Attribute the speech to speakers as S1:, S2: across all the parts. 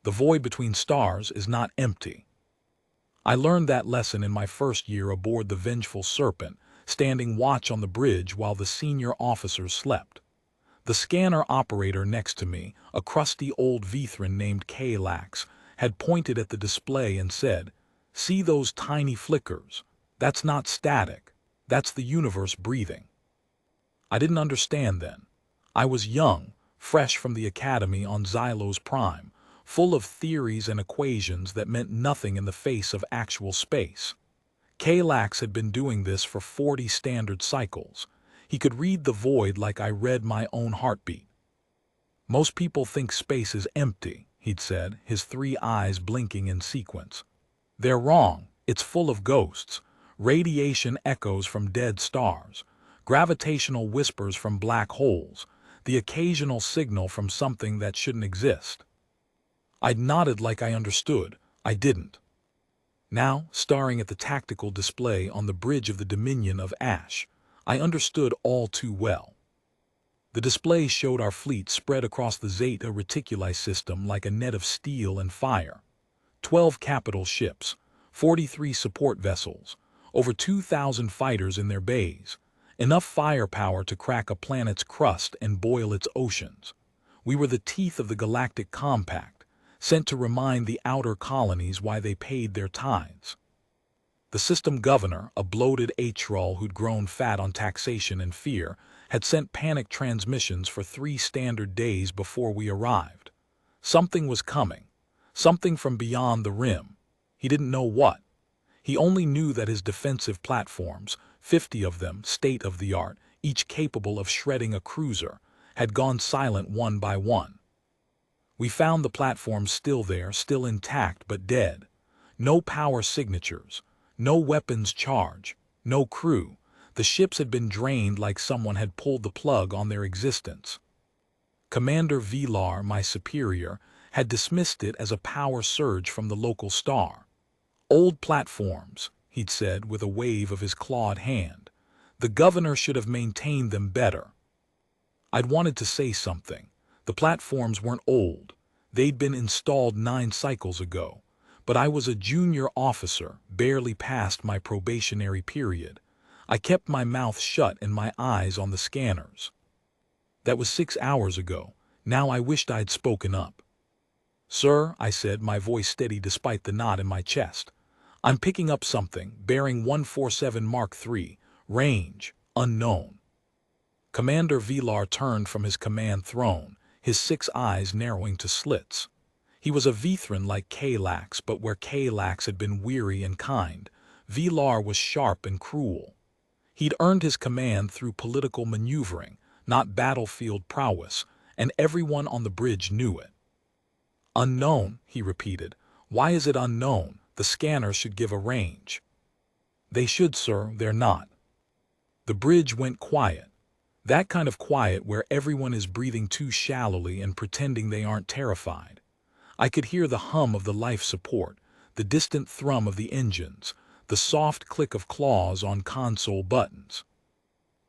S1: The void between stars is not empty. I learned that lesson in my first year aboard the Vengeful Serpent, standing watch on the bridge while the senior officers slept. The scanner operator next to me, a crusty old veteran named Kalax, had pointed at the display and said, "See those tiny flickers? That's not static. That's the universe breathing." I didn't understand then. I was young, fresh from the academy on Xylo's Prime, full of theories and equations that meant nothing in the face of actual space. Kalax had been doing this for 40 standard cycles. He could read the void like I read my own heartbeat. "Most people think space is empty," he'd said, his 3 eyes blinking in sequence. "They're wrong. It's full of ghosts, radiation echoes from dead stars, gravitational whispers from black holes, the occasional signal from something that shouldn't exist." I'd nodded like I understood. I didn't. Now, staring at the tactical display on the bridge of the Dominion of Ash, I understood all too well. The display showed our fleet spread across the Zeta Reticuli system like a net of steel and fire. 12 capital ships, 43 support vessels, over 2,000 fighters in their bays, enough firepower to crack a planet's crust and boil its oceans. We were the teeth of the Galactic Compact, sent to remind the outer colonies why they paid their tithes. The system governor, a bloated H-roll who'd grown fat on taxation and fear, had sent panic transmissions for 3 standard days before we arrived. Something was coming, something from beyond the rim. He didn't know what. He only knew that his defensive platforms, 50 of them state-of-the-art, each capable of shredding a cruiser, had gone silent one by one. We found the platforms still there, still intact but dead. No power signatures, no weapons charge, no crew. The ships had been drained like someone had pulled the plug on their existence. Commander Vilar, my superior, had dismissed it as a power surge from the local star. "Old platforms," he'd said with a wave of his clawed hand. "The governor should have maintained them better." I'd wanted to say something. The platforms weren't old. They'd been installed 9 cycles ago. But I was a junior officer, barely past my probationary period. I kept my mouth shut and my eyes on the scanners. That was 6 hours ago. Now I wished I'd spoken up. "Sir," I said, my voice steady despite the knot in my chest, "I'm picking up something, bearing 147 Mark III, range, unknown." Commander Vilar turned from his command throne, his 6 eyes narrowing to slits. He was a veteran like Kalax, but where Kalax had been weary and kind, Vilar was sharp and cruel. He'd earned his command through political maneuvering, not battlefield prowess, and everyone on the bridge knew it. "Unknown," he repeated. "Why is it unknown? The scanners should give a range." "They should, sir. They're not." The bridge went quiet. That kind of quiet where everyone is breathing too shallowly and pretending they aren't terrified. I could hear the hum of the life support, the distant thrum of the engines, the soft click of claws on console buttons.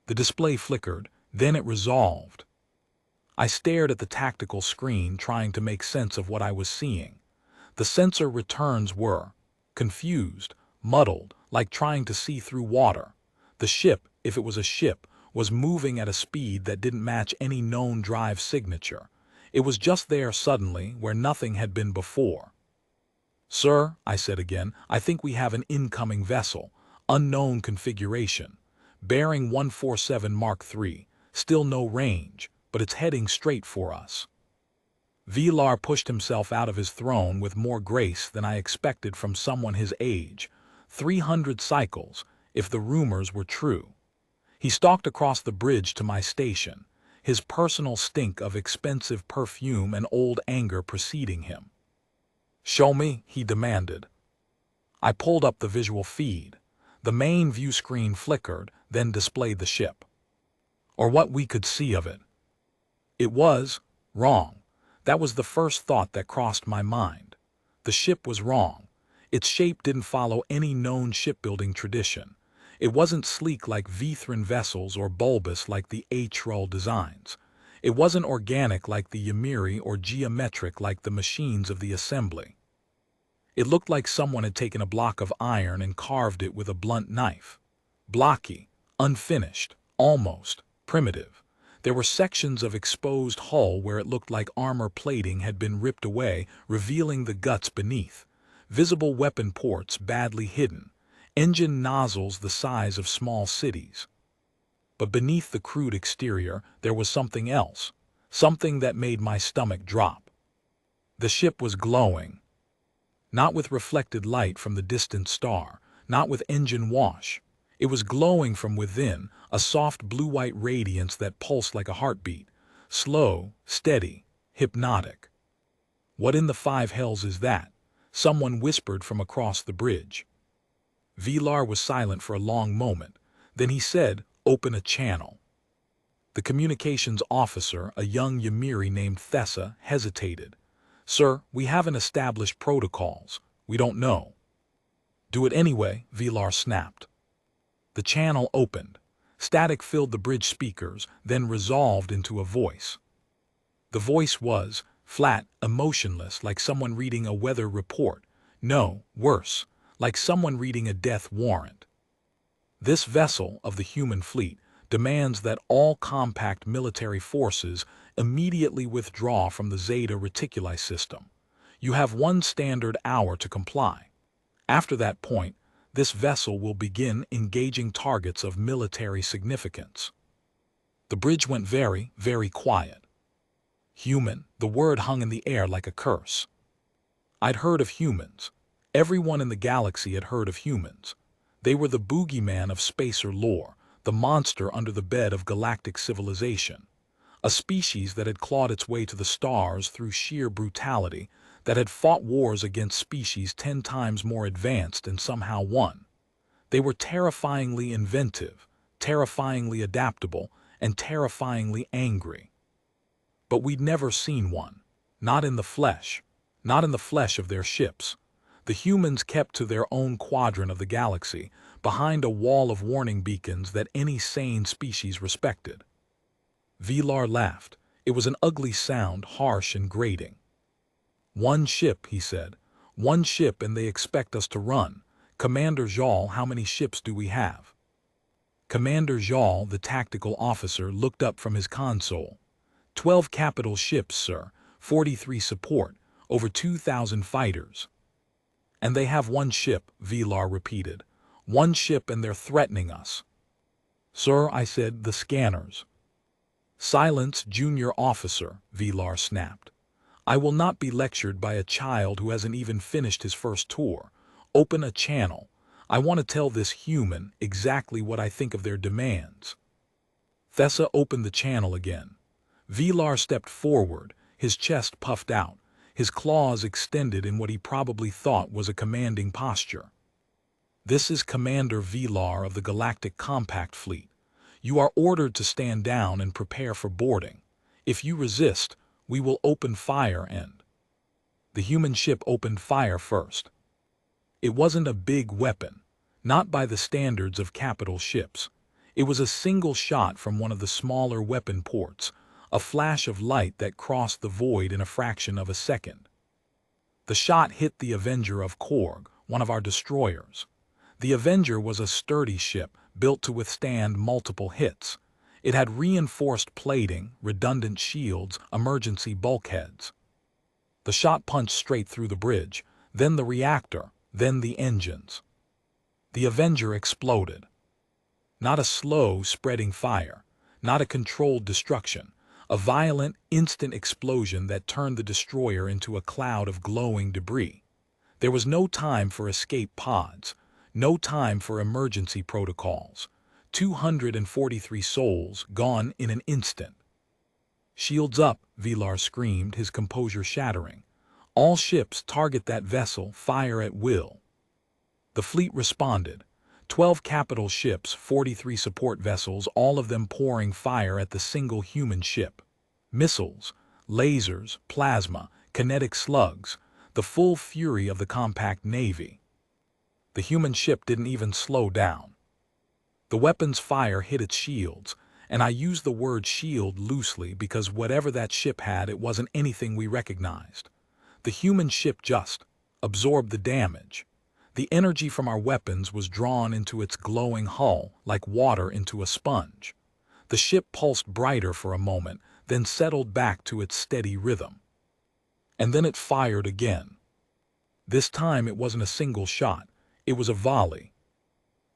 S1: The display flickered, then it resolved. I stared at the tactical screen, trying to make sense of what I was seeing. The sensor returns were confused, muddled, like trying to see through water. The ship, if it was a ship, was moving at a speed that didn't match any known drive signature. It was just there suddenly, where nothing had been before. "Sir," I said again, "I think we have an incoming vessel, unknown configuration, bearing 147 Mark III, still no range, but it's heading straight for us." Vilar pushed himself out of his throne with more grace than I expected from someone his age. 300 cycles, if the rumors were true. He stalked across the bridge to my station, his personal stink of expensive perfume and old anger preceding him. "Show me," he demanded. I pulled up the visual feed. The main view screen flickered, then displayed the ship. Or what we could see of it. It was wrong. That was the first thought that crossed my mind. The ship was wrong. Its shape didn't follow any known shipbuilding tradition. It wasn't sleek like Vithran vessels or bulbous like the H-roll designs. It wasn't organic like the Ymiri or geometric like the machines of the assembly. It looked like someone had taken a block of iron and carved it with a blunt knife. Blocky, unfinished, almost primitive. There were sections of exposed hull where it looked like armor plating had been ripped away, revealing the guts beneath. Visible weapon ports badly hidden. Engine nozzles the size of small cities. But beneath the crude exterior, there was something else. Something that made my stomach drop. The ship was glowing. Not with reflected light from the distant star, not with engine wash. It was glowing from within, a soft blue-white radiance that pulsed like a heartbeat. Slow, steady, hypnotic. "What in the five hells is that?" someone whispered from across the bridge. Vilar was silent for a long moment. Then he said, "Open a channel." The communications officer, a young Ymiri named Thessa, hesitated. "Sir, we haven't established protocols. We don't know." "Do it anyway," Vilar snapped. The channel opened. Static filled the bridge speakers, then resolved into a voice. The voice was flat, emotionless, like someone reading a weather report. No, worse, like someone reading a death warrant. "This vessel of the human fleet demands that all compact military forces immediately withdraw from the Zeta Reticuli system. You have 1 standard hour to comply. After that point, this vessel will begin engaging targets of military significance." The bridge went very, very quiet. Human, the word hung in the air like a curse. I'd heard of humans. Everyone in the galaxy had heard of humans. They were the boogeyman of spacer lore, the monster under the bed of galactic civilization. A species that had clawed its way to the stars through sheer brutality, that had fought wars against species 10 times more advanced and somehow won. They were terrifyingly inventive, terrifyingly adaptable, and terrifyingly angry. But we'd never seen one. Not in the flesh. Not in the flesh of their ships. The humans kept to their own quadrant of the galaxy, behind a wall of warning beacons that any sane species respected. Vilar laughed. It was an ugly sound, harsh and grating. "1 ship," he said. "1 ship, and they expect us to run. Commander Jal, how many ships do we have?" Commander Jal, the tactical officer, looked up from his console. 12 capital ships, sir. 43 support. Over 2,000 fighters." "And they have 1 ship," Vilar repeated. "1 ship, and they're threatening us." "Sir," I said, "the scanners." "Silence, junior officer," Vilar snapped. "I will not be lectured by a child who hasn't even finished his first tour. Open a channel. I want to tell this human exactly what I think of their demands." Thessa opened the channel again. Vilar stepped forward, his chest puffed out, his claws extended in what he probably thought was a commanding posture. "This is Commander Vilar of the Galactic Compact Fleet. You are ordered to stand down and prepare for boarding. If you resist, we will open fire and—" The human ship opened fire first. It wasn't a big weapon, not by the standards of capital ships. It was a single shot from one of the smaller weapon ports, a flash of light that crossed the void in a fraction of a second. The shot hit the Avenger of Korg, one of our destroyers. The Avenger was a sturdy ship, built to withstand multiple hits. It had reinforced plating, redundant shields, emergency bulkheads. The shot punched straight through the bridge, then the reactor, then the engines. The Avenger exploded. Not a slow, spreading fire, not a controlled destruction, a violent, instant explosion that turned the destroyer into a cloud of glowing debris. There was no time for escape pods, no time for emergency protocols. 243 souls gone in an instant. "Shields up," Vilar screamed, his composure shattering. "All ships target that vessel, fire at will." The fleet responded. 12 capital ships, 43 support vessels, all of them pouring fire at the single human ship. Missiles, lasers, plasma, kinetic slugs, the full fury of the compact navy. The human ship didn't even slow down. The weapon's fire hit its shields, And I use the word shield loosely because whatever that ship had, it wasn't anything we recognized. The human ship just absorbed the damage. The energy from our weapons was drawn into its glowing hull like water into a sponge. The ship pulsed brighter for a moment, then settled back to its steady rhythm. And then it fired again. This time it wasn't a single shot, it was a volley.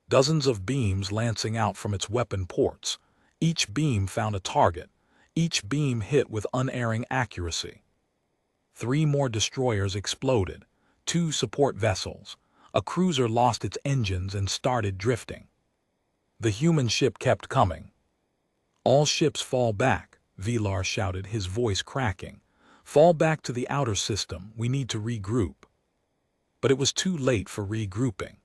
S1: Dozens of beams lancing out from its weapon ports. Each beam found a target. Each beam hit with unerring accuracy. 3 more destroyers exploded. 2 support vessels. A cruiser lost its engines and started drifting. The human ship kept coming. "All ships fall back," Vilar shouted, his voice cracking. "Fall back to the outer system. We need to regroup." But it was too late for regrouping.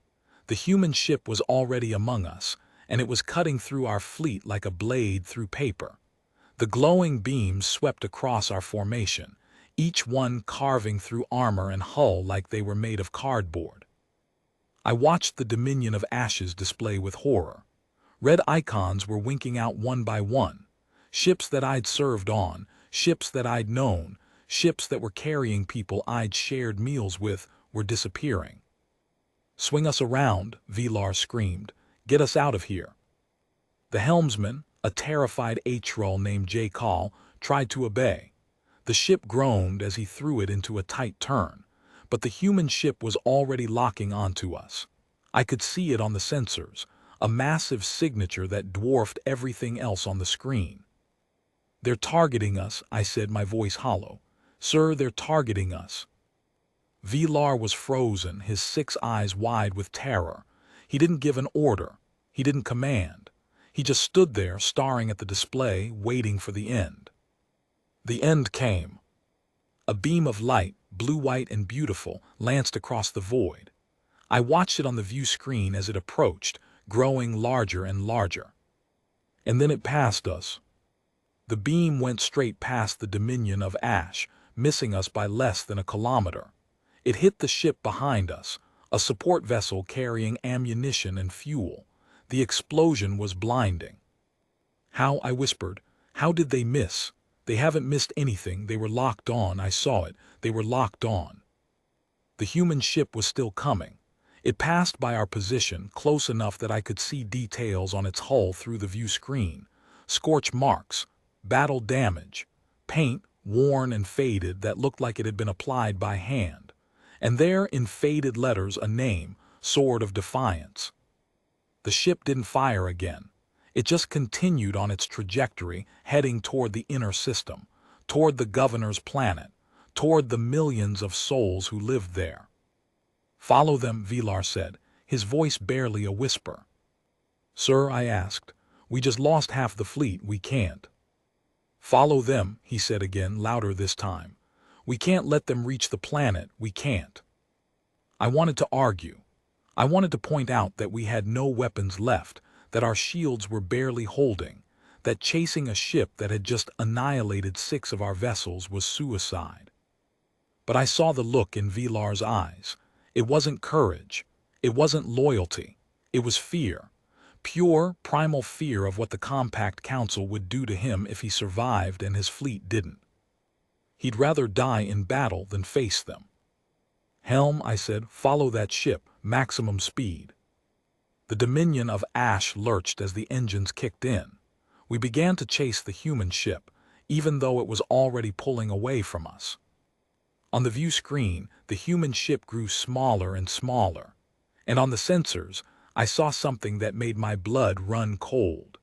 S1: The human ship was already among us, and it was cutting through our fleet like a blade through paper. The glowing beams swept across our formation, each one carving through armor and hull like they were made of cardboard. I watched the Dominion of Ashes display with horror. Red icons were winking out one by one. Ships that I'd served on, ships that I'd known, ships that were carrying people I'd shared meals with, were disappearing. "Swing us around," Vilar screamed. "Get us out of here." The helmsman, a terrified H-roll named J. Call, tried to obey. The ship groaned as he threw it into a tight turn, but the human ship was already locking onto us. I could see it on the sensors, a massive signature that dwarfed everything else on the screen. "They're targeting us," I said, my voice hollow. "Sir, they're targeting us." Vilar was frozen, his 6 eyes wide with terror. He didn't give an order. He didn't command. He just stood there, staring at the display, waiting for the end. The end came. A beam of light, blue-white and beautiful, lanced across the void. I watched it on the view screen as it approached, growing larger and larger. And then it passed us. The beam went straight past the Dominion of Ash, missing us by less than a kilometer. It hit the ship behind us, a support vessel carrying ammunition and fuel. The explosion was blinding. "How?" I whispered. "How did they miss?" "They haven't missed anything. They were locked on. I saw it. They were locked on." The human ship was still coming. It passed by our position, close enough that I could see details on its hull through the view screen. Scorch marks, battle damage, paint worn and faded that looked like it had been applied by hand. And there, in faded letters, a name, Sword of Defiance. The ship didn't fire again. It just continued on its trajectory, heading toward the inner system, toward the governor's planet, toward the millions of souls who lived there. "Follow them," Vilar said, his voice barely a whisper. "Sir," I asked, "we just lost half the fleet. We can't." "Follow them," he said again, louder this time. "We can't let them reach the planet. We can't." I wanted to argue. I wanted to point out that we had no weapons left, that our shields were barely holding, that chasing a ship that had just annihilated 6 of our vessels was suicide. But I saw the look in Vilar's eyes. It wasn't courage. It wasn't loyalty. It was fear. Pure, primal fear of what the Compact Council would do to him if he survived and his fleet didn't. He'd rather die in battle than face them. "Helm," I said, "follow that ship, maximum speed." The Dominion of Ash lurched as the engines kicked in. We began to chase the human ship, even though it was already pulling away from us. On the view screen, the human ship grew smaller and smaller. And on the sensors, I saw something that made my blood run cold.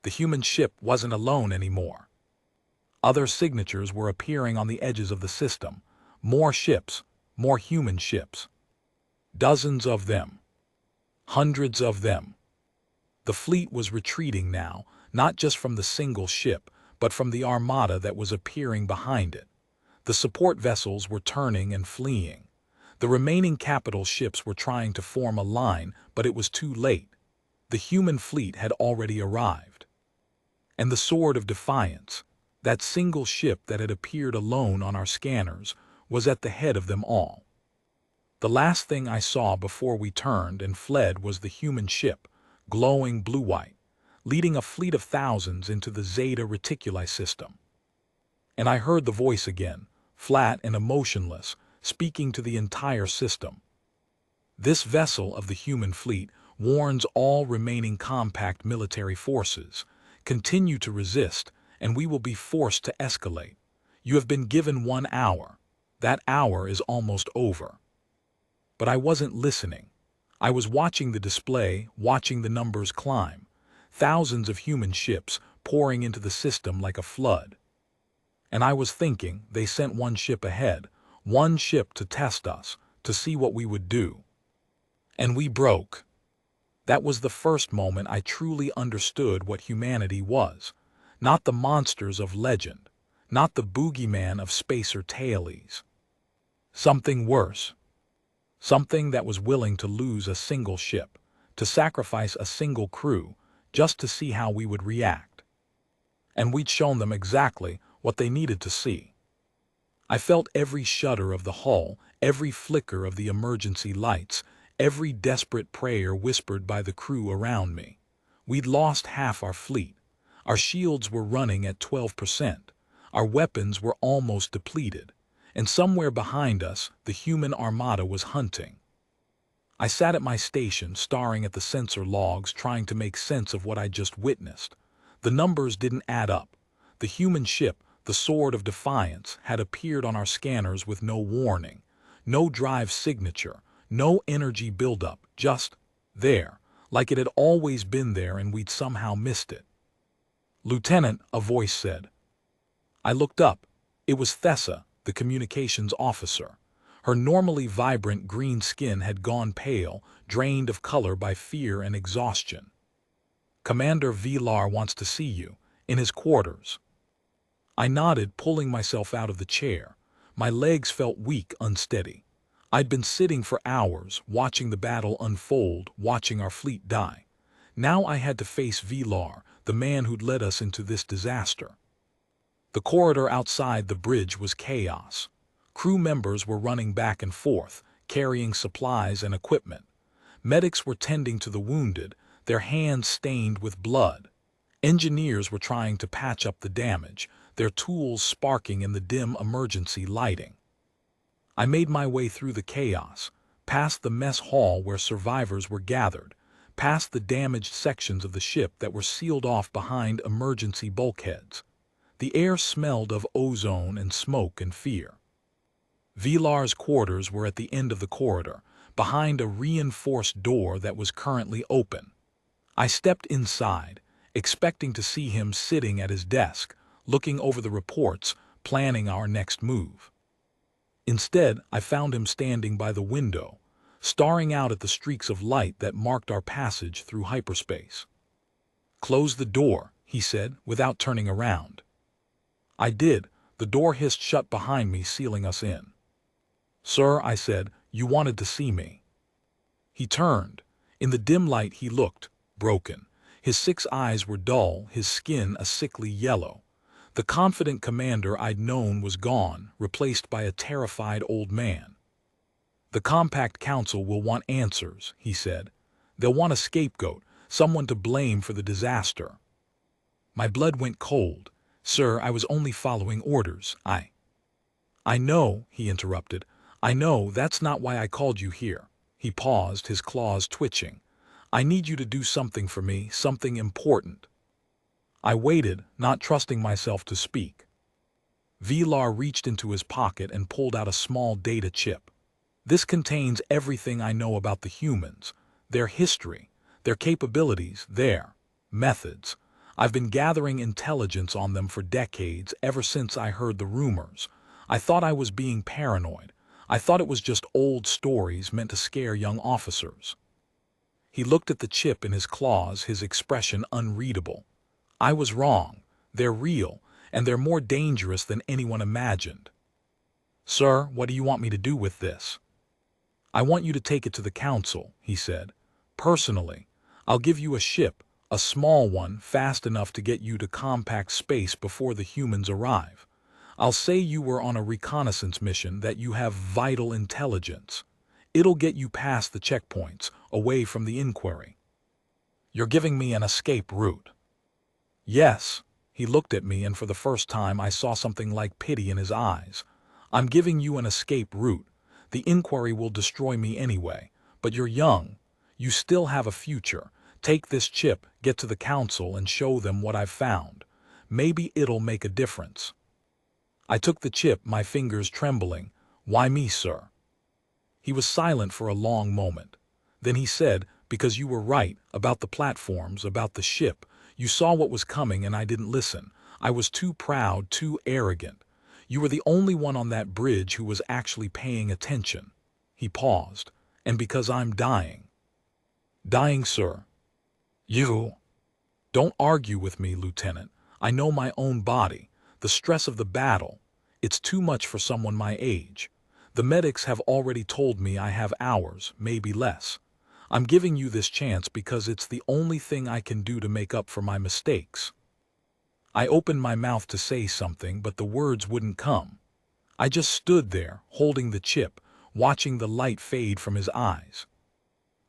S1: The human ship wasn't alone anymore. Other signatures were appearing on the edges of the system. More ships, more human ships. Dozens of them. Hundreds of them. The fleet was retreating now, not just from the single ship, but from the armada that was appearing behind it. The support vessels were turning and fleeing. The remaining capital ships were trying to form a line, but it was too late. The human fleet had already arrived. And the Sword of Defiance, that single ship that had appeared alone on our scanners, was at the head of them all. The last thing I saw before we turned and fled was the human ship, glowing blue-white, leading a fleet of thousands into the Zeta Reticuli system. And I heard the voice again, flat and emotionless, speaking to the entire system. This vessel of the human fleet warns all remaining compact military forces. Continue to resist, and we will be forced to escalate. You have been given 1 hour. That hour is almost over. But I wasn't listening. I was watching the display, watching the numbers climb. Thousands of human ships pouring into the system like a flood. And I was thinking, they sent one ship ahead, one ship to test us, to see what we would do. And we broke. That was the first moment I truly understood what humanity was. Not the monsters of legend, not the boogeyman of spacer tailies. Something worse. Something that was willing to lose a single ship, to sacrifice a single crew, just to see how we would react. And we'd shown them exactly what they needed to see. I felt every shudder of the hull, every flicker of the emergency lights, every desperate prayer whispered by the crew around me. We'd lost half our fleet. Our shields were running at 12%. Our weapons were almost depleted. And somewhere behind us, the human armada was hunting. I sat at my station, staring at the sensor logs, trying to make sense of what I just witnessed. The numbers didn't add up. The human ship, the Sword of Defiance, had appeared on our scanners with no warning, no drive signature, no energy buildup, just there, like it had always been there and we'd somehow missed it. "Lieutenant," a voice said. I looked up. It was Thessa, the communications officer. Her normally vibrant green skin had gone pale, drained of color by fear and exhaustion. "Commander Vilar wants to see you, in his quarters." I nodded, pulling myself out of the chair. My legs felt weak, unsteady. I'd been sitting for hours, watching the battle unfold, watching our fleet die. Now I had to face Vilar, the man who'd led us into this disaster. The corridor outside the bridge was chaos. Crew members were running back and forth, carrying supplies and equipment. Medics were tending to the wounded, their hands stained with blood. Engineers were trying to patch up the damage, their tools sparking in the dim emergency lighting. I made my way through the chaos, past the mess hall where survivors were gathered, past the damaged sections of the ship that were sealed off behind emergency bulkheads. The air smelled of ozone and smoke and fear. Vilar's quarters were at the end of the corridor, behind a reinforced door that was currently open. I stepped inside, expecting to see him sitting at his desk, looking over the reports, planning our next move. Instead, I found him standing by the window, staring out at the streaks of light that marked our passage through hyperspace. "Close the door," he said, without turning around. I did. The door hissed shut behind me, sealing us in. "Sir," I said, "you wanted to see me." He turned. In the dim light he looked broken. His 6 eyes were dull, his skin a sickly yellow. The confident commander I'd known was gone, replaced by a terrified old man. "The Compact Council will want answers," he said. "They'll want a scapegoat, someone to blame for the disaster." My blood went cold. "Sir, I was only following orders. I know," he interrupted. "I know, that's not why I called you here." He paused, his claws twitching. "I need you to do something for me, something important." I waited, not trusting myself to speak. Vilar reached into his pocket and pulled out a small data chip. "This contains everything I know about the humans, their history, their capabilities, their methods. I've been gathering intelligence on them for decades, ever since I heard the rumors. I thought I was being paranoid. I thought it was just old stories meant to scare young officers." He looked at the chip in his claws, his expression unreadable. "I was wrong. They're real, and they're more dangerous than anyone imagined." "Sir, what do you want me to do with this?" "I want you to take it to the council," he said. "Personally. I'll give you a ship, a small one, fast enough to get you to compact space before the humans arrive. I'll say you were on a reconnaissance mission, that you have vital intelligence. It'll get you past the checkpoints, away from the inquiry. You're giving me an escape route." Yes. He looked at me, and for the first time I saw something like pity in his eyes. I'm giving you an escape route. The inquiry will destroy me anyway. But you're young. You still have a future. Take this chip, get to the council, and show them what I've found. Maybe it'll make a difference. I took the chip, my fingers trembling. Why me, sir? He was silent for a long moment. Then he said, because you were right, about the platforms, about the ship. You saw what was coming and I didn't listen. I was too proud, too arrogant. You were the only one on that bridge who was actually paying attention. He paused. And because I'm dying. Dying, sir. You. Don't argue with me, Lieutenant. I know my own body. The stress of the battle. It's too much for someone my age. The medics have already told me I have hours, maybe less. I'm giving you this chance because it's the only thing I can do to make up for my mistakes. I opened my mouth to say something, but the words wouldn't come. I just stood there, holding the chip, watching the light fade from his eyes.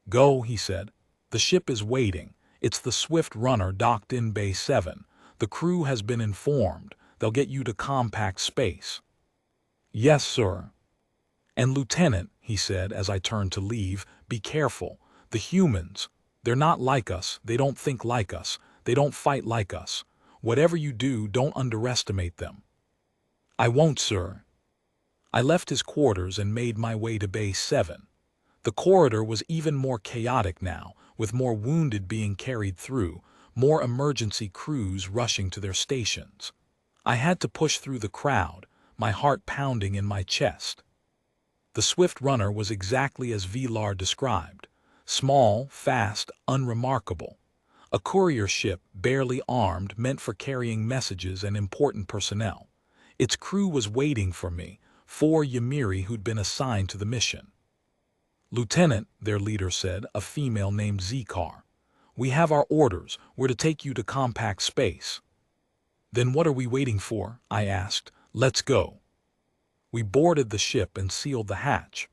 S1: Go, he said. The ship is waiting. It's the Swift Runner docked in Bay 7. The crew has been informed. They'll get you to compact space. Yes, sir. And Lieutenant, he said as I turned to leave, be careful. The humans, they're not like us. They don't think like us. They don't fight like us. Whatever you do, don't underestimate them. I won't, sir. I left his quarters and made my way to Bay 7. The corridor was even more chaotic now, with more wounded being carried through, more emergency crews rushing to their stations. I had to push through the crowd, my heart pounding in my chest. The Swift Runner was exactly as Villar described. Small, fast, unremarkable. A courier ship, barely armed, meant for carrying messages and important personnel. Its crew was waiting for me, 4 Ymiri who'd been assigned to the mission. Lieutenant, their leader said, a female named Zikar. We have our orders. We're to take you to compact space. Then what are we waiting for? I asked. Let's go. We boarded the ship and sealed the hatch.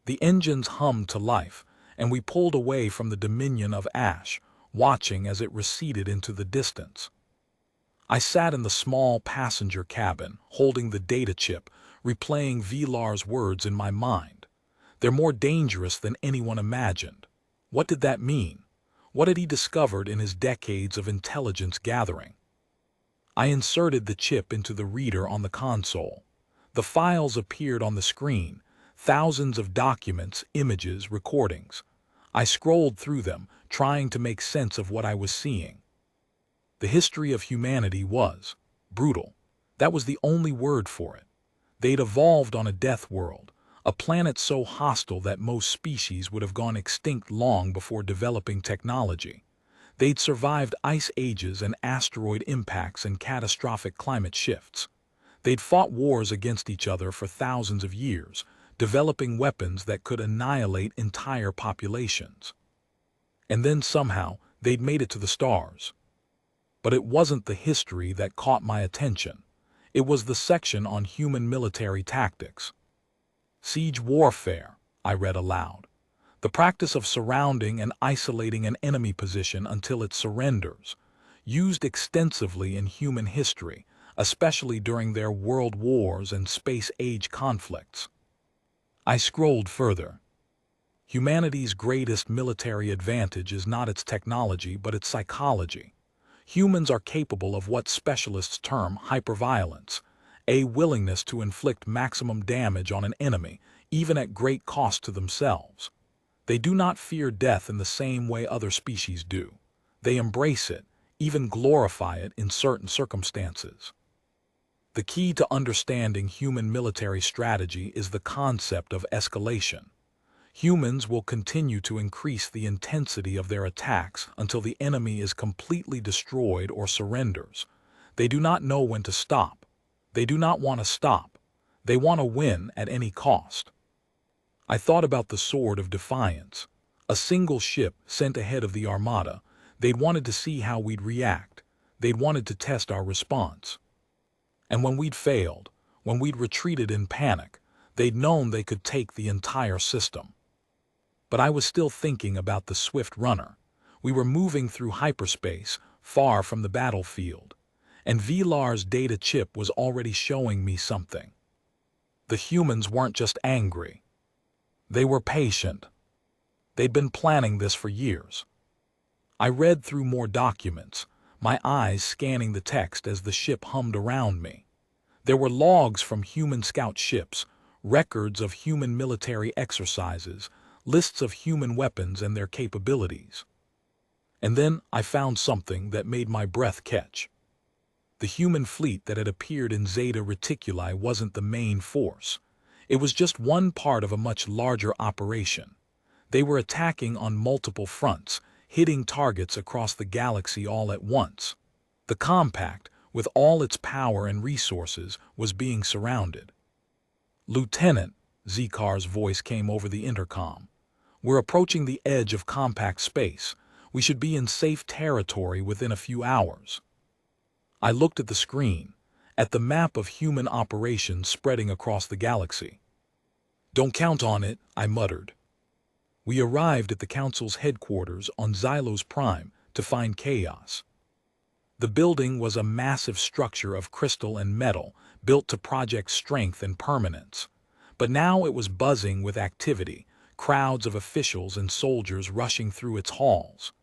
S1: The engines hummed to life, and we pulled away from the dominion of ash, watching as it receded into the distance. I sat in the small passenger cabin, holding the data chip, replaying Villar's words in my mind. They're more dangerous than anyone imagined. What did that mean? What had he discovered in his decades of intelligence gathering? I inserted the chip into the reader on the console. The files appeared on the screen, thousands of documents, images, recordings. I scrolled through them, trying to make sense of what I was seeing. The history of humanity was brutal. That was the only word for it. They'd evolved on a death world, a planet so hostile that most species would have gone extinct long before developing technology. They'd survived ice ages and asteroid impacts and catastrophic climate shifts. They'd fought wars against each other for thousands of years, developing weapons that could annihilate entire populations. And then somehow, they'd made it to the stars. But it wasn't the history that caught my attention. It was the section on human military tactics. Siege warfare, I read aloud. The practice of surrounding and isolating an enemy position until it surrenders, used extensively in human history, especially during their world wars and space-age conflicts. I scrolled further. Humanity's greatest military advantage is not its technology but its psychology. Humans are capable of what specialists term hyperviolence, a willingness to inflict maximum damage on an enemy, even at great cost to themselves. They do not fear death in the same way other species do. They embrace it, even glorify it in certain circumstances. The key to understanding human military strategy is the concept of escalation. Humans will continue to increase the intensity of their attacks until the enemy is completely destroyed or surrenders. They do not know when to stop. They do not want to stop. They want to win at any cost. I thought about the Sword of Defiance. A single ship sent ahead of the Armada. They'd wanted to see how we'd react. They'd wanted to test our response. And when we'd failed, when we'd retreated in panic, they'd known they could take the entire system. But I was still thinking about the Swift Runner. We were moving through hyperspace, far from the battlefield, and Vilar's data chip was already showing me something. The humans weren't just angry. They were patient. They'd been planning this for years. I read through more documents, my eyes scanning the text as the ship hummed around me. There were logs from human scout ships, records of human military exercises, lists of human weapons and their capabilities. And then I found something that made my breath catch. The human fleet that had appeared in Zeta Reticuli wasn't the main force. It was just one part of a much larger operation. They were attacking on multiple fronts, hitting targets across the galaxy all at once. The Compact, with all its power and resources, was being surrounded. "Lieutenant," Zikar's voice came over the intercom. "We're approaching the edge of Compact space. We should be in safe territory within a few hours." I looked at the screen, at the map of human operations spreading across the galaxy. "Don't count on it," I muttered. We arrived at the Council's headquarters on Xylos Prime to find chaos. The building was a massive structure of crystal and metal, built to project strength and permanence. But now it was buzzing with activity, crowds of officials and soldiers rushing through its halls.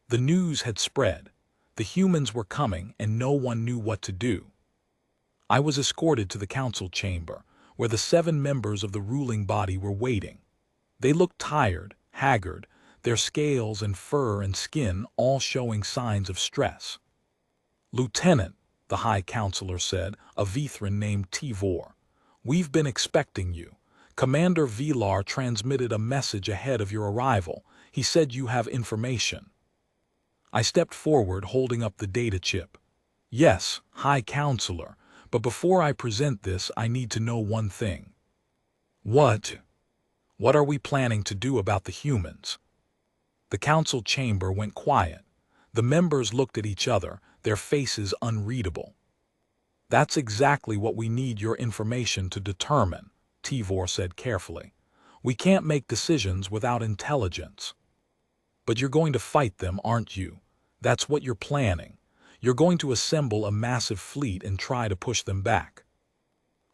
S1: The news had spread. The humans were coming, and no one knew what to do. I was escorted to the council chamber, where the 7 members of the ruling body were waiting. They looked tired, haggard, their scales and fur and skin all showing signs of stress. "Lieutenant," the High Counselor said, a Vithran named Tivor, "we've been expecting you. Commander Vilar transmitted a message ahead of your arrival. He said you have information." I stepped forward, holding up the data chip. "Yes, High Counselor, but before I present this, I need to know one thing." "What?" "What are we planning to do about the humans?" The council chamber went quiet. The members looked at each other, their faces unreadable. "That's exactly what we need your information to determine," Tivor said carefully. "We can't make decisions without intelligence." "But you're going to fight them, aren't you? That's what you're planning. You're going to assemble a massive fleet and try to push them back."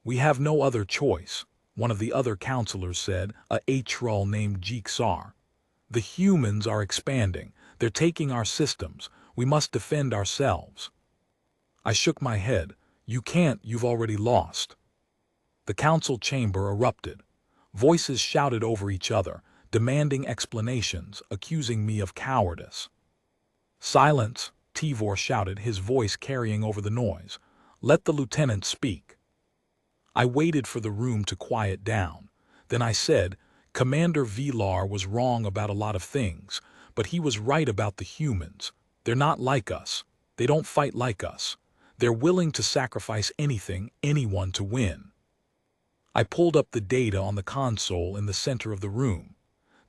S1: "We have no other choice," one of the other counselors said, a Atrol named Jiksar. "The humans are expanding. They're taking our systems. We must defend ourselves." I shook my head. "You can't, you've already lost." The council chamber erupted. Voices shouted over each other, demanding explanations, accusing me of cowardice. "Silence," Tivor shouted, his voice carrying over the noise. "Let the lieutenant speak." I waited for the room to quiet down. Then I said, "Commander Vilar was wrong about a lot of things, but he was right about the humans. They're not like us. They don't fight like us. They're willing to sacrifice anything, anyone to win." I pulled up the data on the console in the center of the room.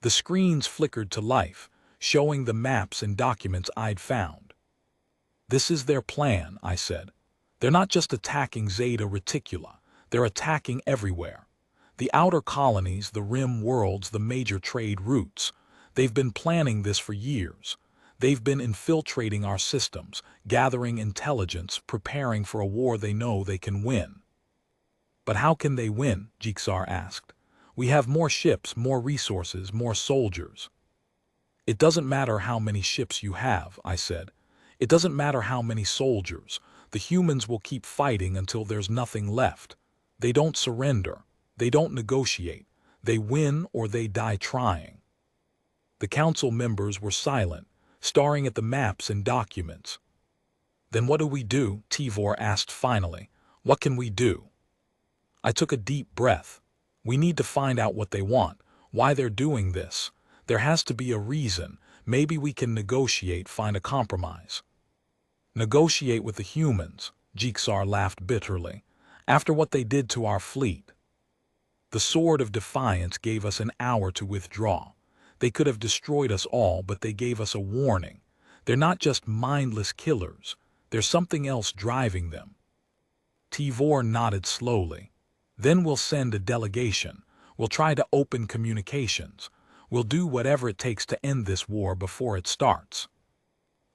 S1: The screens flickered to life, showing the maps and documents I'd found. "This is their plan," I said. "They're not just attacking Zeta Reticula. They're attacking everywhere. The outer colonies, the rim worlds, the major trade routes. They've been planning this for years. They've been infiltrating our systems, gathering intelligence, preparing for a war they know they can win." "But how can they win?" Jiksar asked. "We have more ships, more resources, more soldiers." "It doesn't matter how many ships you have," I said. "It doesn't matter how many soldiers. The humans will keep fighting until there's nothing left. They don't surrender. They don't negotiate. They win or they die trying." The council members were silent, staring at the maps and documents. "Then what do we do?" Tivor asked finally. "What can we do?" I took a deep breath. "We need to find out what they want, why they're doing this. There has to be a reason. Maybe we can negotiate, find a compromise." "Negotiate with the humans," Jiksar laughed bitterly, "after what they did to our fleet. The Sword of Defiance gave us an hour to withdraw. They could have destroyed us all, but they gave us a warning. They're not just mindless killers. There's something else driving them." Tivor nodded slowly. "Then we'll send a delegation. We'll try to open communications. We'll do whatever it takes to end this war before it starts."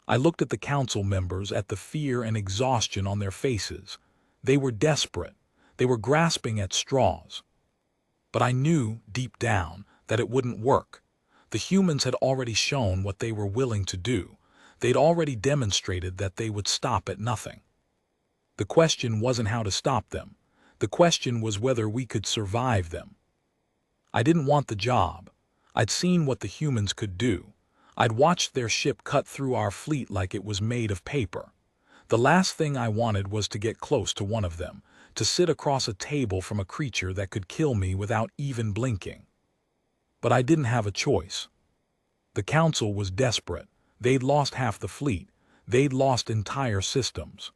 S1: I looked at the council members, at the fear and exhaustion on their faces. They were desperate. They were grasping at straws. But I knew, deep down, that it wouldn't work. The humans had already shown what they were willing to do. They'd already demonstrated that they would stop at nothing. The question wasn't how to stop them. The question was whether we could survive them. I didn't want the job. I'd seen what the humans could do. I'd watched their ship cut through our fleet like it was made of paper. The last thing I wanted was to get close to one of them, to sit across a table from a creature that could kill me without even blinking. But I didn't have a choice. The council was desperate. They'd lost half the fleet. They'd lost entire systems.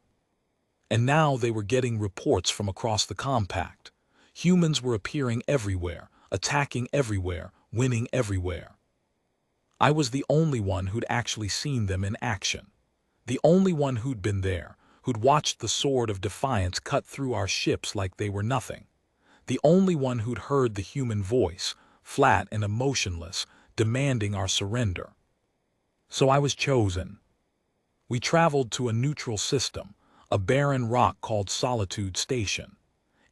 S1: And now they were getting reports from across the compact. Humans were appearing everywhere, attacking everywhere, winning everywhere. I was the only one who'd actually seen them in action. The only one who'd been there, who'd watched the sword of defiance cut through our ships like they were nothing. The only one who'd heard the human voice, flat and emotionless, demanding our surrender. So I was chosen. We traveled to a neutral system, a barren rock called Solitude Station.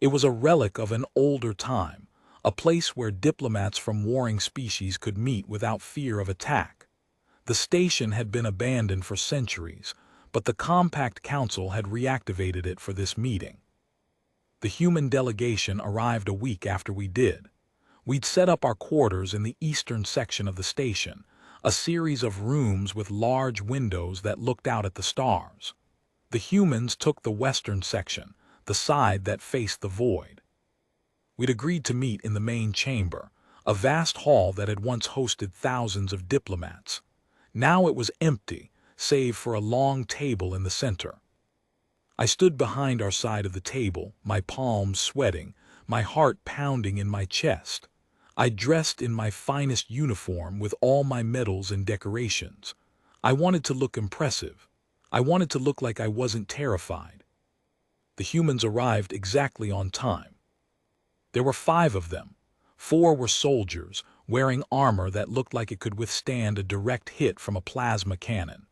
S1: It was a relic of an older time, a place where diplomats from warring species could meet without fear of attack. The station had been abandoned for centuries, but the Compact Council had reactivated it for this meeting. The human delegation arrived a week after we did. We'd set up our quarters in the eastern section of the station, a series of rooms with large windows that looked out at the stars. The humans took the western section, the side that faced the void. We'd agreed to meet in the main chamber, a vast hall that had once hosted thousands of diplomats. Now it was empty, save for a long table in the center. I stood behind our side of the table, my palms sweating, my heart pounding in my chest. I dressed in my finest uniform with all my medals and decorations. I wanted to look impressive. I wanted to look like I wasn't terrified. The humans arrived exactly on time. There were 5 of them. 4 were soldiers, wearing armor that looked like it could withstand a direct hit from a plasma cannon.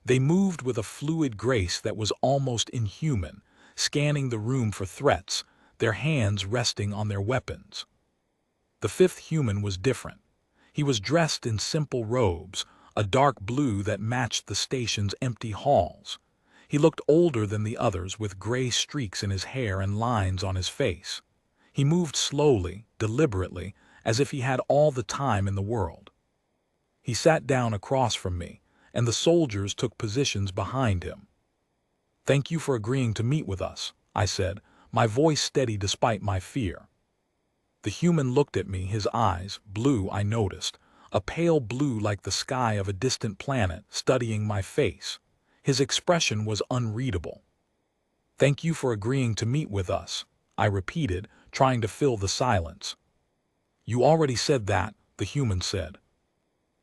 S1: They moved with a fluid grace that was almost inhuman, scanning the room for threats, their hands resting on their weapons. The 5th human was different. He was dressed in simple robes, a dark blue that matched the station's empty halls. He looked older than the others, with gray streaks in his hair and lines on his face. He moved slowly, deliberately, as if he had all the time in the world. He sat down across from me, and the soldiers took positions behind him. "Thank you for agreeing to meet with us," I said, my voice steady despite my fear. The human looked at me, his eyes, blue I noticed, a pale blue like the sky of a distant planet, studying my face. His expression was unreadable. "Thank you for agreeing to meet with us," I repeated, trying to fill the silence. "You already said that," the human said.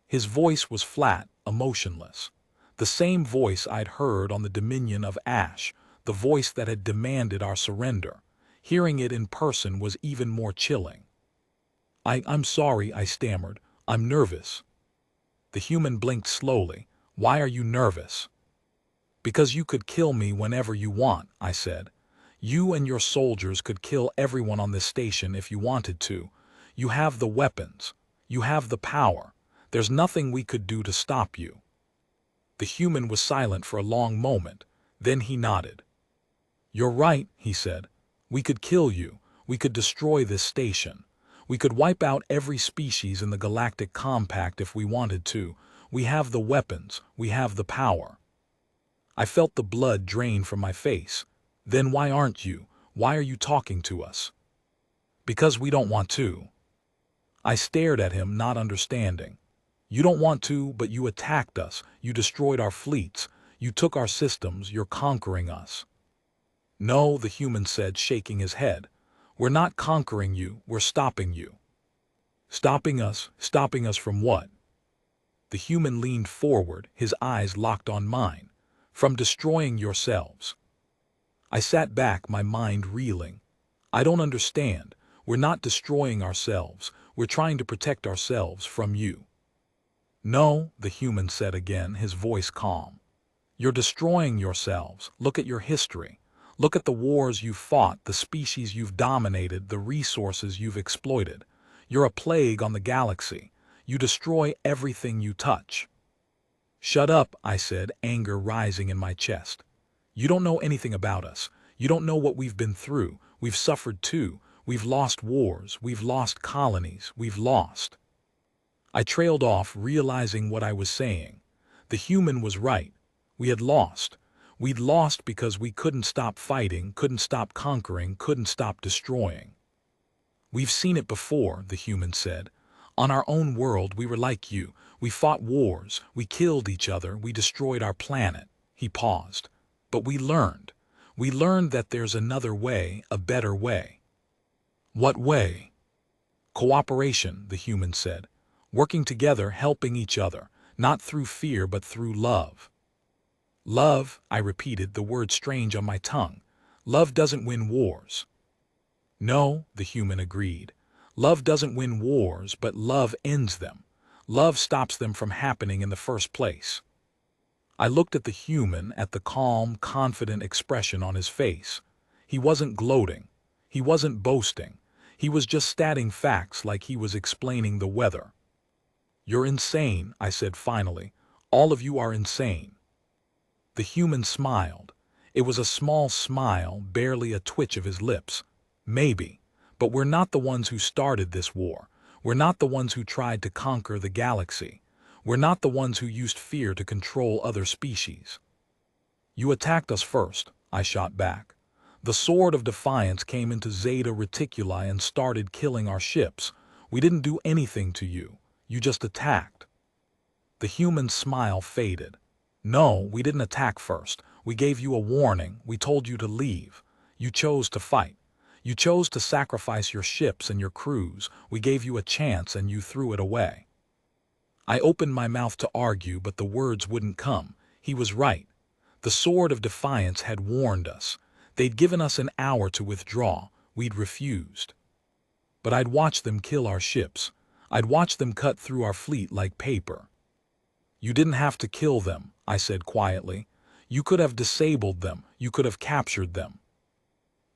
S1: His voice was flat, emotionless. The same voice I'd heard on the Dominion of Ash, the voice that had demanded our surrender. Hearing it in person was even more chilling. I'm sorry," I stammered. "I'm nervous." The human blinked slowly. "Why are you nervous?" "Because you could kill me whenever you want," I said. "You and your soldiers could kill everyone on this station if you wanted to. You have the weapons. You have the power. There's nothing we could do to stop you." The human was silent for a long moment. Then he nodded. "You're right," he said. "We could kill you. We could destroy this station. We could wipe out every species in the Galactic Compact if we wanted to. We have the weapons. We have the power." I felt the blood drain from my face. "Then why aren't you? Why are you talking to us?" "Because we don't want to." I stared at him, not understanding. "You don't want to, but you attacked us. You destroyed our fleets. You took our systems. You're conquering us." "No," the human said, shaking his head. "We're not conquering you. We're stopping you." "Stopping us? Stopping us from what?" The human leaned forward, his eyes locked on mine. "From destroying yourselves." I sat back, my mind reeling. "I don't understand. We're not destroying ourselves. We're trying to protect ourselves from you." "No," the human said again, his voice calm. You're destroying yourselves. Look at your history. Look at the wars you've fought, the species you've dominated, the resources you've exploited. You're a plague on the galaxy. You destroy everything you touch. Shut up, I said, anger rising in my chest. You don't know anything about us. You don't know what we've been through. We've suffered too. We've lost wars. We've lost colonies. We've lost. I trailed off, realizing what I was saying. The human was right. We had lost. We'd lost because we couldn't stop fighting, couldn't stop conquering, couldn't stop destroying. We've seen it before, the human said. On our own world, we were like you. We fought wars. We killed each other. We destroyed our planet. He paused. But we learned. We learned that there's another way, a better way. What way? Cooperation, the human said. Working together, helping each other, not through fear but through love. Love, I repeated, the word strange on my tongue. Love doesn't win wars. No, the human agreed. Love doesn't win wars, but love ends them. Love stops them from happening in the first place. I looked at the human, at the calm, confident expression on his face. He wasn't gloating. He wasn't boasting. He was just stating facts like he was explaining the weather. You're insane, I said finally. All of you are insane. The human smiled. It was a small smile, barely a twitch of his lips. Maybe. But we're not the ones who started this war. We're not the ones who tried to conquer the galaxy. We're not the ones who used fear to control other species. You attacked us first, I shot back. The sword of defiance came into Zeta Reticuli and started killing our ships. We didn't do anything to you. You just attacked. The human smile faded. No, we didn't attack first. We gave you a warning. We told you to leave. You chose to fight. You chose to sacrifice your ships and your crews. We gave you a chance and you threw it away. I opened my mouth to argue, but the words wouldn't come. He was right. The sword of defiance had warned us. They'd given us an hour to withdraw. We'd refused. But I'd watched them kill our ships. I'd watched them cut through our fleet like paper. You didn't have to kill them, I said quietly. You could have disabled them. You could have captured them.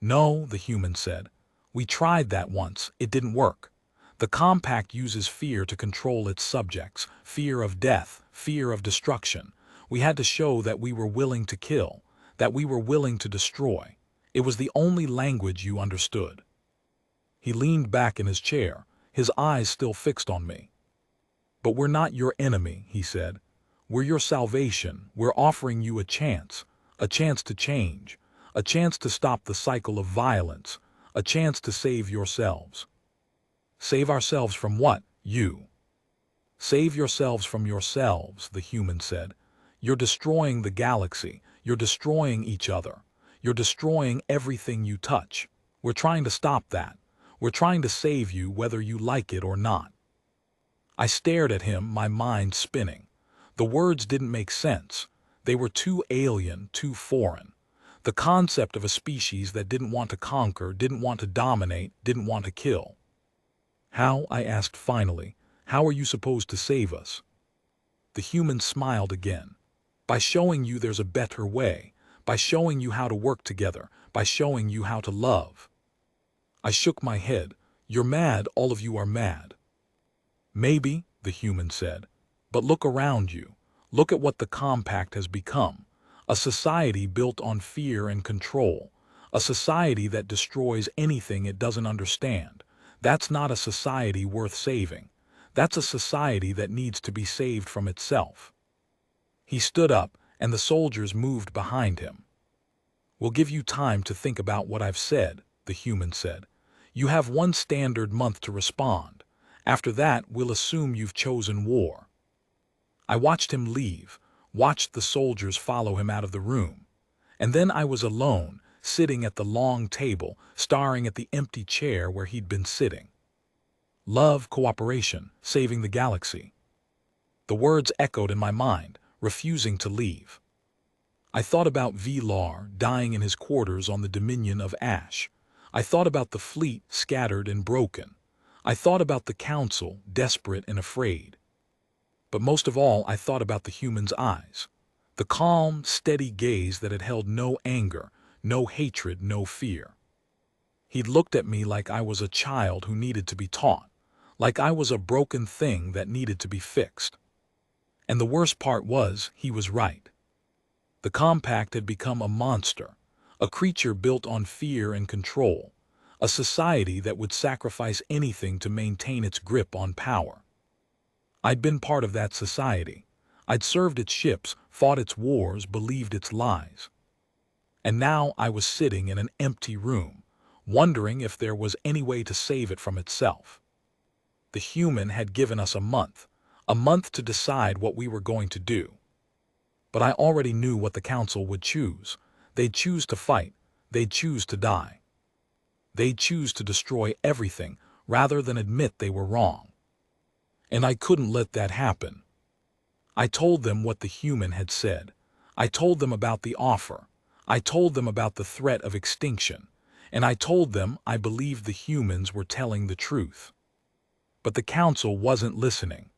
S1: No, the human said. We tried that once. It didn't work. The compact uses fear to control its subjects, fear of death, fear of destruction. We had to show that we were willing to kill, that we were willing to destroy. It was the only language you understood. He leaned back in his chair, his eyes still fixed on me. But we're not your enemy, he said. We're your salvation. We're offering you a chance to change, a chance to stop the cycle of violence, a chance to save yourselves. Save ourselves from what? You. Save yourselves from yourselves, the human said. You're destroying the galaxy. You're destroying each other. You're destroying everything you touch. We're trying to stop that. We're trying to save you whether you like it or not. I stared at him, my mind spinning. The words didn't make sense. They were too alien, too foreign. The concept of a species that didn't want to conquer, didn't want to dominate, didn't want to kill. How, I asked finally, how are you supposed to save us? The human smiled again. By showing you there's a better way, by showing you how to work together, by showing you how to love. I shook my head. You're mad, all of you are mad. Maybe, the human said, but look around you. Look at what the compact has become. A society built on fear and control. A society that destroys anything it doesn't understand. That's not a society worth saving. That's a society that needs to be saved from itself. He stood up, and the soldiers moved behind him. We'll give you time to think about what I've said, the human said. You have one standard month to respond. After that, we'll assume you've chosen war. I watched him leave, watched the soldiers follow him out of the room. And then I was alone, sitting at the long table, staring at the empty chair where he'd been sitting. Love, cooperation, saving the galaxy. The words echoed in my mind, refusing to leave. I thought about Vilar dying in his quarters on the Dominion of Ash. I thought about the fleet scattered and broken. I thought about the council, desperate and afraid. But most of all, I thought about the human's eyes. The calm, steady gaze that had held no anger, no hatred, no fear. He'd looked at me like I was a child who needed to be taught, like I was a broken thing that needed to be fixed. And the worst part was, he was right. The compact had become a monster, a creature built on fear and control, a society that would sacrifice anything to maintain its grip on power. I'd been part of that society. I'd served its ships, fought its wars, believed its lies. And now I was sitting in an empty room, wondering if there was any way to save it from itself. The human had given us a month to decide what we were going to do. But I already knew what the council would choose. They'd choose to fight. They'd choose to die. They'd choose to destroy everything rather than admit they were wrong. And I couldn't let that happen. I told them what the human had said. I told them about the offer. I told them about the threat of extinction. And I told them I believed the humans were telling the truth. But the council wasn't listening.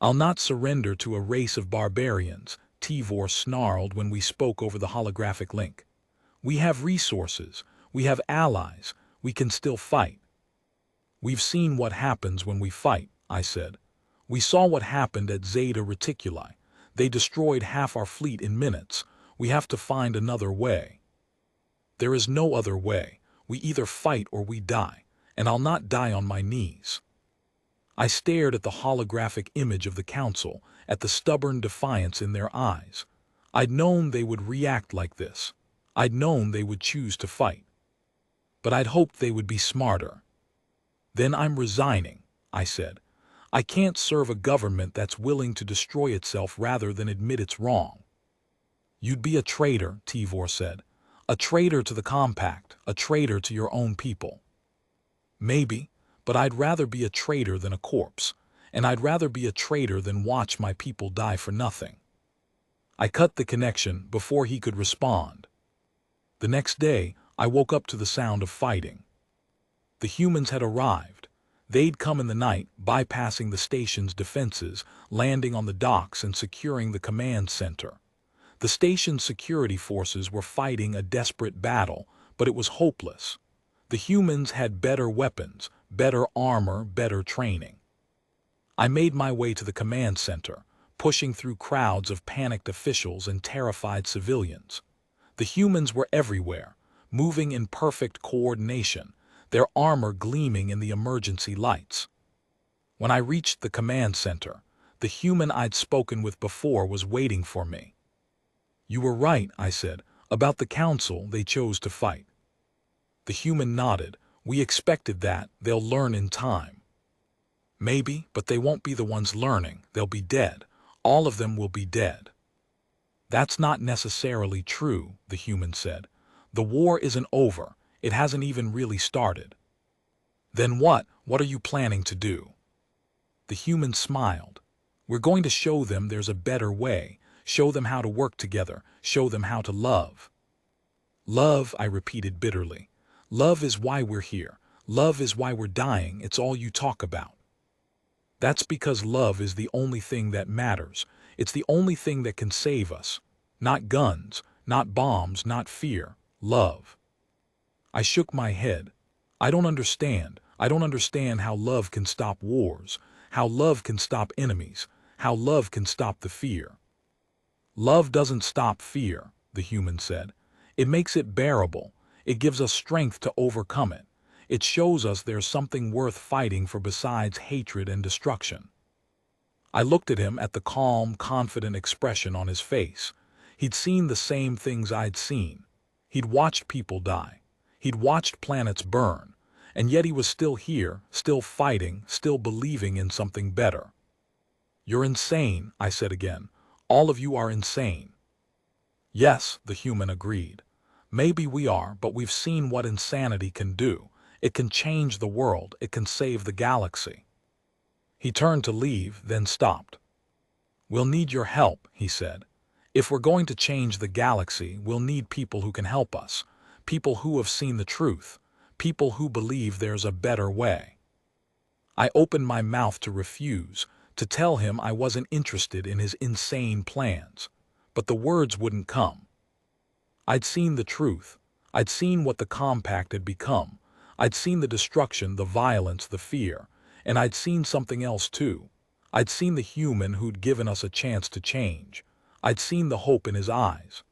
S1: "I'll not surrender to a race of barbarians," Tivor snarled when we spoke over the holographic link. "We have resources. We have allies. We can still fight." "We've seen what happens when we fight," I said. "We saw what happened at Zeta Reticuli. They destroyed half our fleet in minutes. We have to find another way." "There is no other way. We either fight or we die, and I'll not die on my knees." I stared at the holographic image of the council, at the stubborn defiance in their eyes. I'd known they would react like this. I'd known they would choose to fight. But I'd hoped they would be smarter. "Then I'm resigning," I said. "I can't serve a government that's willing to destroy itself rather than admit it's wrong." "You'd be a traitor," Tivor said. "A traitor to the compact, a traitor to your own people." "Maybe, but I'd rather be a traitor than a corpse, and I'd rather be a traitor than watch my people die for nothing." I cut the connection before he could respond. The next day, I woke up to the sound of fighting. The humans had arrived. They'd come in the night, bypassing the station's defenses, landing on the docks and securing the command center. The station's security forces were fighting a desperate battle, but it was hopeless. The humans had better weapons, better armor, better training. I made my way to the command center, pushing through crowds of panicked officials and terrified civilians. The humans were everywhere, moving in perfect coordination, their armor gleaming in the emergency lights. When I reached the command center, the human I'd spoken with before was waiting for me. "You were right," I said, "about the council. They chose to fight." The human nodded. "We expected that. They'll learn in time." "Maybe, but they won't be the ones learning. They'll be dead. All of them will be dead." "That's not necessarily true," the human said. "The war isn't over. It hasn't even really started." "Then what? What are you planning to do?" The human smiled. "We're going to show them there's a better way, show them how to work together, show them how to love." "Love," I repeated bitterly. "Love is why we're here. Love is why we're dying. It's all you talk about." "That's because love is the only thing that matters. It's the only thing that can save us. Not guns, not bombs, not fear. Love." I shook my head. I don't understand. I don't understand how love can stop wars, how love can stop enemies, how love can stop the fear." "Love doesn't stop fear," the human said. "It makes it bearable. It gives us strength to overcome it. It shows us there's something worth fighting for besides hatred and destruction." I looked at him, at the calm, confident expression on his face. He'd seen the same things I'd seen. He'd watched people die. He'd watched planets burn. And yet he was still here, still fighting, still believing in something better. "You're insane," I said again. "All of you are insane." "Yes," the human agreed. "Maybe we are, but we've seen what insanity can do. It can change the world. It can save the galaxy." He turned to leave, then stopped. "We'll need your help," he said. "If we're going to change the galaxy, we'll need people who can help us, people who have seen the truth, people who believe there's a better way." I opened my mouth to refuse, to tell him I wasn't interested in his insane plans. but the words wouldn't come. I'd seen the truth. I'd seen what the compact had become. I'd seen the destruction, the violence, the fear. And I'd seen something else too. I'd seen the human who'd given us a chance to change. I'd seen the hope in his eyes.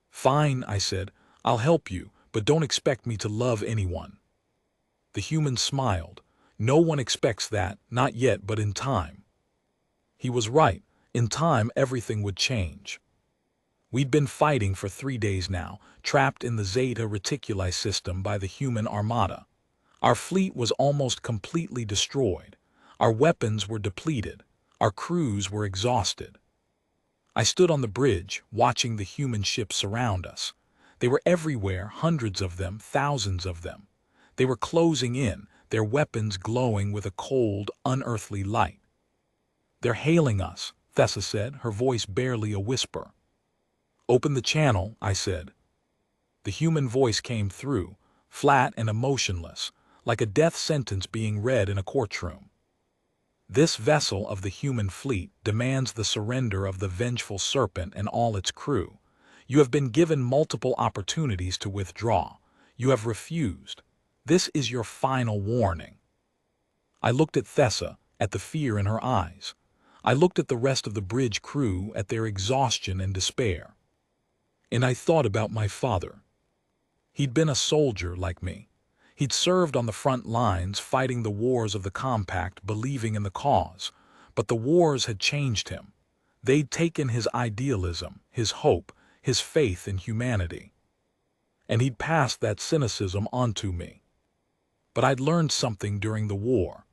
S1: "Fine," I said, "I'll help you, but don't expect me to love anyone." The human smiled. "No one expects that, not yet, but in time." He was right. In time, everything would change. We'd been fighting for 3 days now, trapped in the Zeta Reticuli system by the human armada. Our fleet was almost completely destroyed. Our weapons were depleted. Our crews were exhausted. I stood on the bridge, watching the human ships surround us. They were everywhere, hundreds of them, thousands of them. They were closing in, their weapons glowing with a cold, unearthly light. "They're hailing us," Thessa said, her voice barely a whisper. "Open the channel," I said. The human voice came through, flat and emotionless, like a death sentence being read in a courtroom. "This vessel of the human fleet demands the surrender of the vengeful serpent and all its crew. You have been given multiple opportunities to withdraw. You have refused. This is your final warning." I looked at Thessa, at the fear in her eyes. I looked at the rest of the bridge crew, at their exhaustion and despair. And I thought about my father. He'd been a soldier like me. He'd served on the front lines, fighting the wars of the compact, believing in the cause. But the wars had changed him. They'd taken his idealism, his hope, his faith in humanity. And he'd passed that cynicism onto me. But I'd learned something during the war.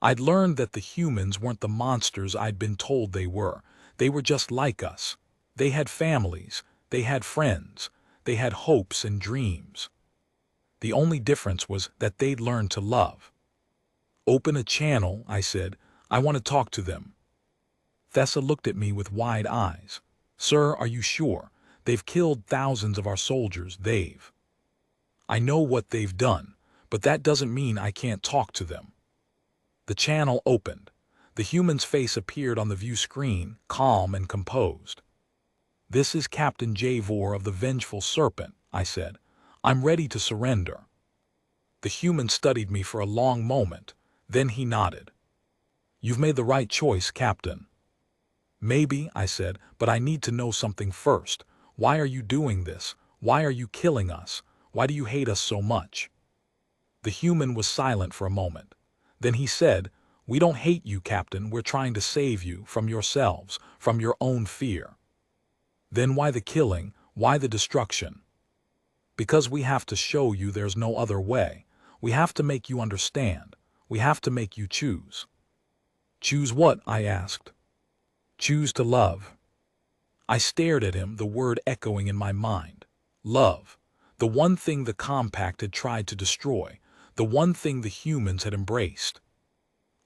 S1: I'd learned that the humans weren't the monsters I'd been told they were. They were just like us. They had families. They had friends. They had hopes and dreams. The only difference was that they'd learned to love. "Open a channel," I said. "I want to talk to them." Thessa looked at me with wide eyes. "Sir, are you sure? They've killed thousands of our soldiers. I know what they've done, but that doesn't mean I can't talk to them." The channel opened. The human's face appeared on the view screen, calm and composed. "This is Captain Javor of the Vengeful Serpent," I said. "I'm ready to surrender." The human studied me for a long moment. Then he nodded. "You've made the right choice, Captain." "Maybe," I said, "but I need to know something first. Why are you doing this? Why are you killing us? Why do you hate us so much?" The human was silent for a moment. Then he said, "We don't hate you, Captain. We're trying to save you from yourselves, from your own fear." "Then why the killing? Why the destruction?" "Because we have to show you there's no other way. We have to make you understand. We have to make you choose." "Choose what?" I asked. "Choose to love." I stared at him, the word echoing in my mind. Love. The one thing the compact had tried to destroy. The one thing the humans had embraced.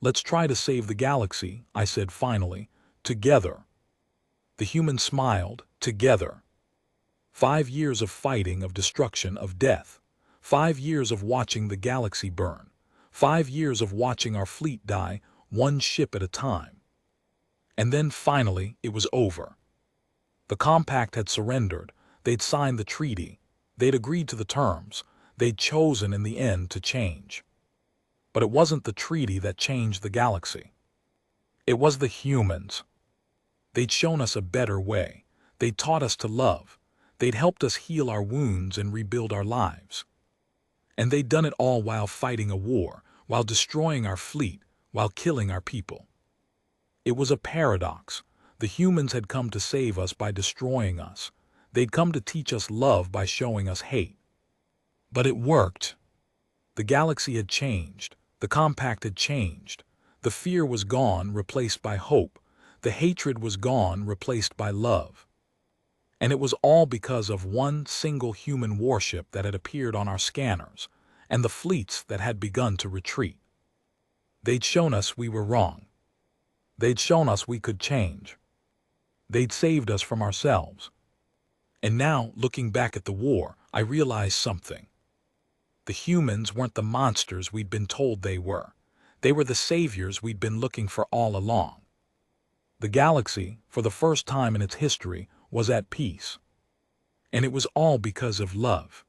S1: "Let's try to save the galaxy," I said finally. "Together." The human smiled. Together. 5 years of fighting, of destruction, of death. 5 years of watching the galaxy burn. 5 years of watching our fleet die, one ship at a time. And then finally it was over. The compact had surrendered. They'd signed the treaty. They'd agreed to the terms. They'd chosen in the end to change. But it wasn't the treaty that changed the galaxy. It was the humans. They'd shown us a better way. They'd taught us to love. They'd helped us heal our wounds and rebuild our lives. And they'd done it all while fighting a war, while destroying our fleet, while killing our people. It was a paradox. The humans had come to save us by destroying us. They'd come to teach us love by showing us hate. But it worked. The galaxy had changed. The compact had changed. The fear was gone, replaced by hope. The hatred was gone, replaced by love. And it was all because of one single human warship that had appeared on our scanners, and the fleets that had begun to retreat. They'd shown us we were wrong. They'd shown us we could change. They'd saved us from ourselves. And now, looking back at the war, I realized something. The humans weren't the monsters we'd been told they were. They were the saviors we'd been looking for all along. The galaxy, for the first time in its history, was at peace. And it was all because of love.